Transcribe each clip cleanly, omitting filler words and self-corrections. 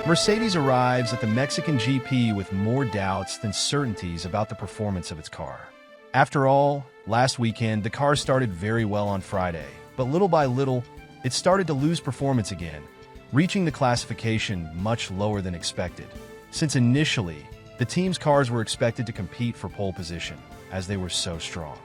Mercedes arrives at the Mexican GP with more doubts than certainties about the performance of its car. After all, last weekend, the car started very well on Friday, but little by little, it started to lose performance again, reaching the classification much lower than expected, since initially, the team's cars were expected to compete for pole position, as they were so strong.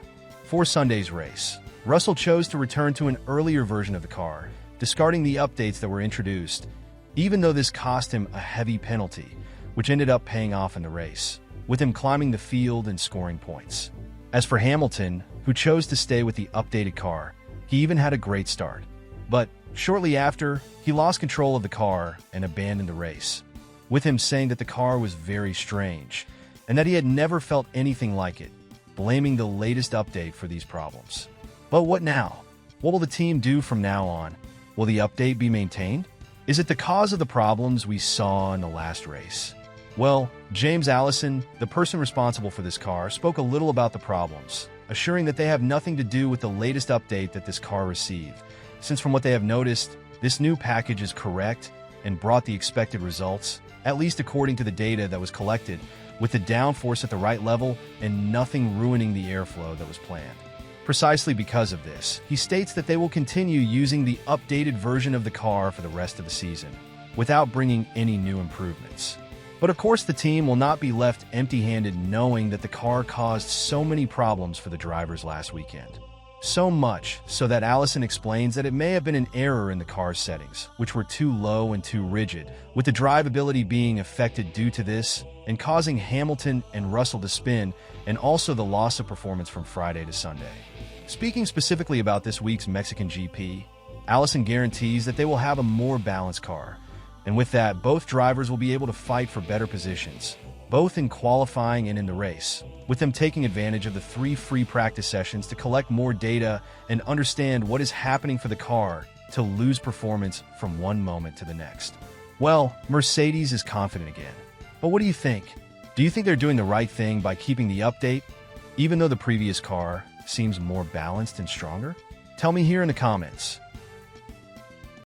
For Sunday's race, Russell chose to return to an earlier version of the car, discarding the updates that were introduced, even though this cost him a heavy penalty, which ended up paying off in the race, with him climbing the field and scoring points. As for Hamilton, who chose to stay with the updated car, he even had a great start. But shortly after, he lost control of the car and abandoned the race, with him saying that the car was very strange and that he had never felt anything like it, blaming the latest update for these problems. But what now? What will the team do from now on? Will the update be maintained? Is it the cause of the problems we saw in the last race? Well, James Allison, the person responsible for this car, spoke a little about the problems, assuring that they have nothing to do with the latest update that this car received, since from what they have noticed, this new package is correct and brought the expected results, at least according to the data that was collected, with the downforce at the right level and nothing ruining the airflow that was planned. Precisely because of this, he states that they will continue using the updated version of the car for the rest of the season, without bringing any new improvements. But of course the team will not be left empty-handed knowing that the car caused so many problems for the drivers last weekend. So much so that Allison explains that it may have been an error in the car's settings, which were too low and too rigid, with the drivability being affected due to this and causing Hamilton and Russell to spin, and also the loss of performance from Friday to Sunday. Speaking specifically about this week's Mexican GP, Allison guarantees that they will have a more balanced car, and with that, both drivers will be able to fight for better positions, both in qualifying and in the race, with them taking advantage of the 3 free practice sessions to collect more data and understand what is happening for the car to lose performance from one moment to the next. Well, Mercedes is confident again. But what do you think? Do you think they're doing the right thing by keeping the update, even though the previous car seems more balanced and stronger? Tell me here in the comments.